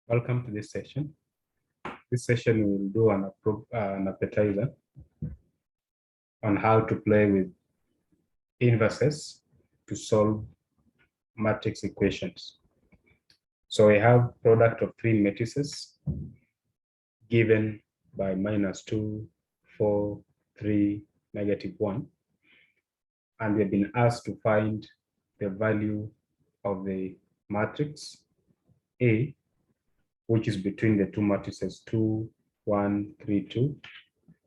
Welcome to this session. This session we will do an appetizer on how to play with inverses to solve matrix equations. So we have product of three matrices given by -2, 4, 3, -1. And we've been asked to find the value of the matrix A, which is between the two matrices 2, 1, 3, 2,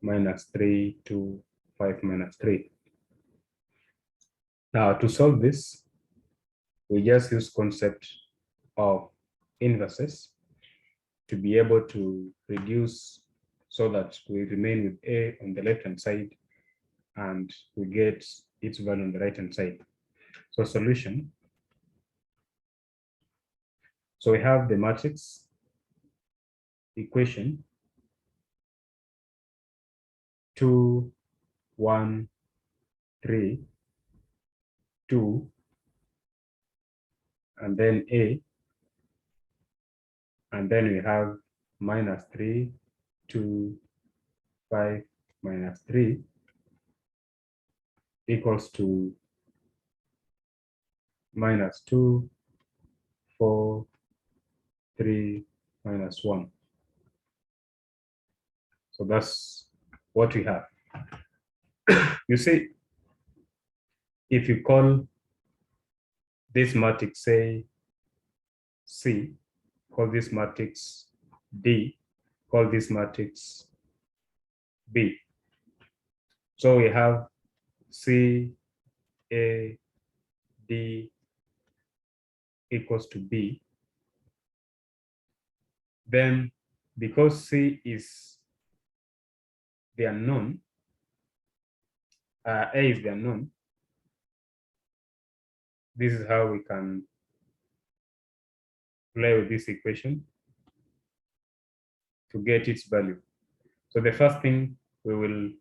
-3, 2, 5, -3. Now to solve this, we just use concept of inverses to be able to reduce so that we remain with A on the left-hand side and we get its value on the right-hand side. So solution. So we have the matrix equation 2, 1, 3, 2, and then A, and then we have -3, 2, 5, -3 equals to -2, 4, 3, -1. So that's what we have. You see, if you call this matrix, say C, call this matrix D, call this matrix B. So we have C, A, D equals to B. Then because C is the unknown, A is the unknown, this is how we can play with this equation to get its value. So the first thing we will,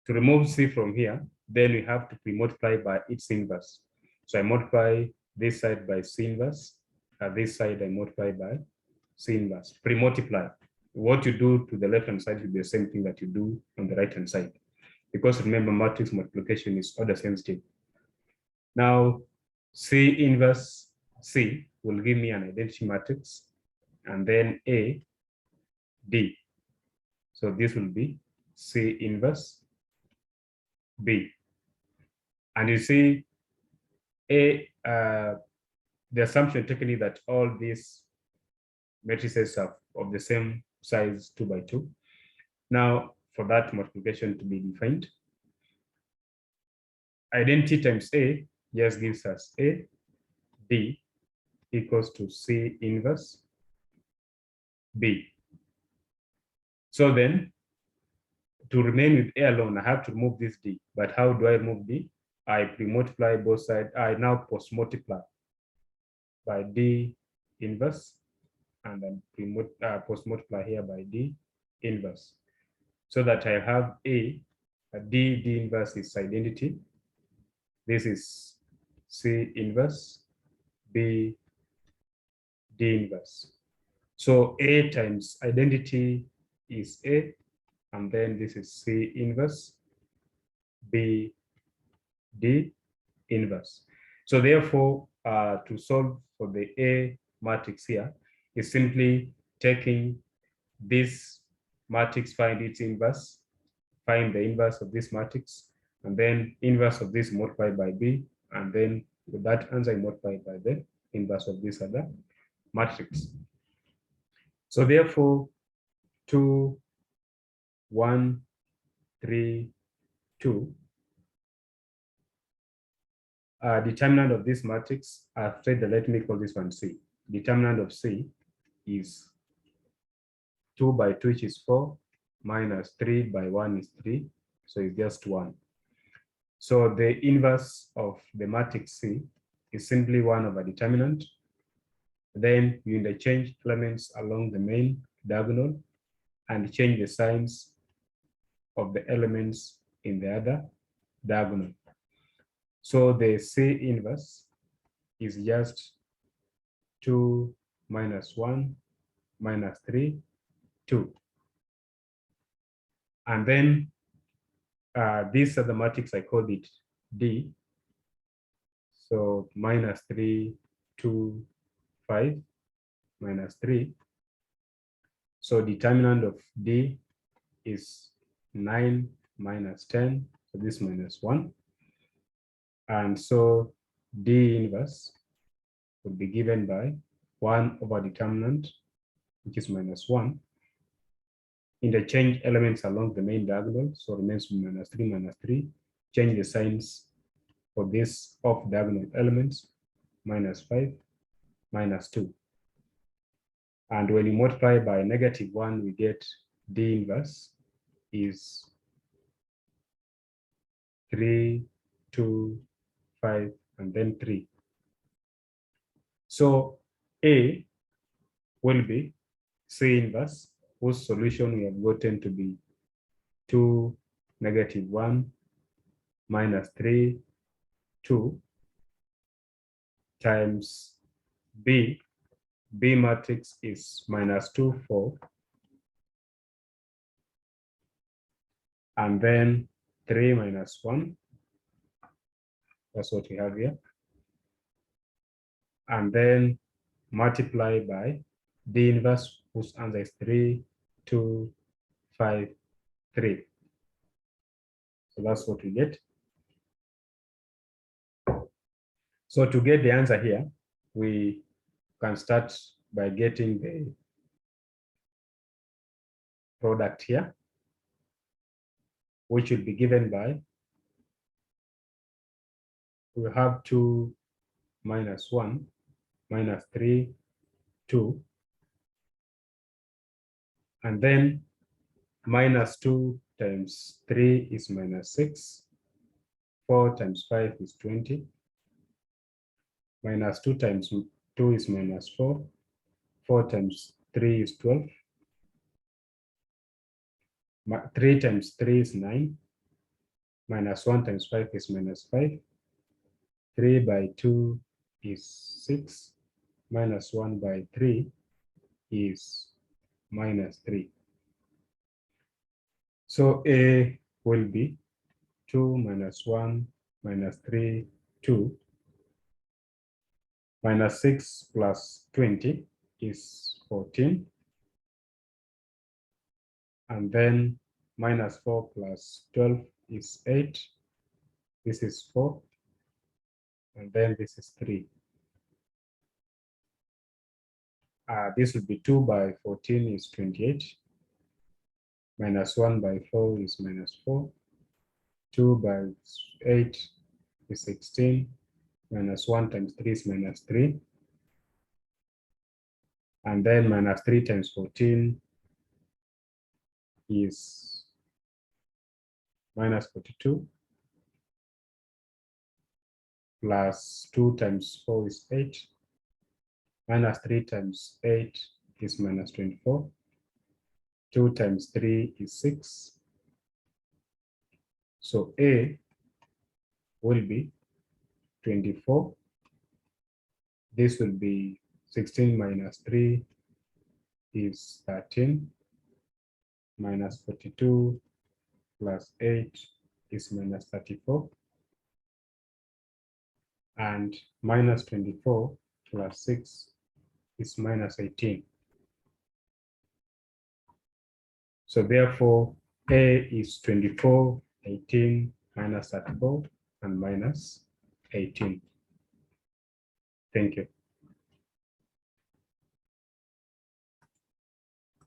to remove C from here, then we have to pre-multiply by its inverse. So I multiply this side by C inverse, this side I multiply by C inverse, pre-multiply. What you do to the left-hand side will be the same thing that you do on the right-hand side. Because remember, matrix multiplication is order sensitive. Now, C inverse C will give me an identity matrix, and then A, D. So this will be C inverse B. And you see, the assumption taken is that all these matrices are of the same size 2 by 2. Now, for that multiplication to be defined, identity times A just gives us A, D equals to C inverse B. So then, to remain with A alone, I have to remove this D. But how do I remove D? I pre-multiply both sides. I now post-multiply by D inverse, and then post-multiply here by D inverse. So that I have D inverse is identity. This is C inverse, B, D inverse. So A times identity is A, and then this is C inverse, B, D inverse. So therefore, to solve for the A matrix here is simply taking this matrix, find its inverse, find the inverse of this matrix, and then inverse of this multiplied by B, and then with that answer multiplied by the inverse of this other matrix. So therefore, 2, 1, 3, 2. Determinant of this matrix, I've said that let me call this one C. Determinant of C is 2 by 2, which is 4, minus 3 by 1 is 3, so it's just 1. So the inverse of the matrix C is simply 1 over determinant. Then you interchange elements along the main diagonal and change the signs of the elements in the other diagonal. So the C inverse is just 2 minus 1, minus 3, 2. And then this other matrix, I called it D. So minus 3, 2, 5, minus 3. So determinant of D is 9 minus 10. So this minus 1. And so D inverse would be given by 1 over determinant, which is minus 1. Interchange elements along the main diagonal, so remains minus 3, minus 3. Change the signs for this off diagonal elements, minus 5, minus 2. And when you multiply by negative 1, we get D inverse is 3, 2, 5, and then 3. So A will be C inverse, whose solution we have gotten to be 2, negative 1, minus 3, 2, times B. B matrix is minus 2, 4, and then 3 minus 1. That's what we have here. And then multiply by D inverse, whose answer is 3, 2, 5, 3. So that's what we get. So to get the answer here, we can start by getting the product here, which will be given by, we have 2 minus 1, minus 3, 2, and then minus 2 times 3 is minus 6, 4 times 5 is 20, minus 2 times 2 is minus 4, 4 times 3 is 12, 3 times 3 is 9, minus 1 times 5 is minus 5, 3 by 2 is 6, minus 1 by 3 is minus 3. So A will be 2 minus 1 minus 3, 2, minus 6 plus 20 is 14, and then minus 4 plus 12 is 8, this is 4, and then this is 3. This would be 2 by 14 is 28, minus 1 by 4 is minus 4, 2 by 8 is 16, minus 1 times 3 is minus 3, and then minus 3 times 14 is minus 42, plus 2 times 4 is 8, minus 3 times 8 is minus 24, 2 times 3 is 6. So A will be 24. This will be 16 minus 3 is 13, minus 42 plus 8 is minus 34, and minus 24 plus 6 is minus 18. So therefore, A is 24, 18, minus 34, and minus 18. Thank you.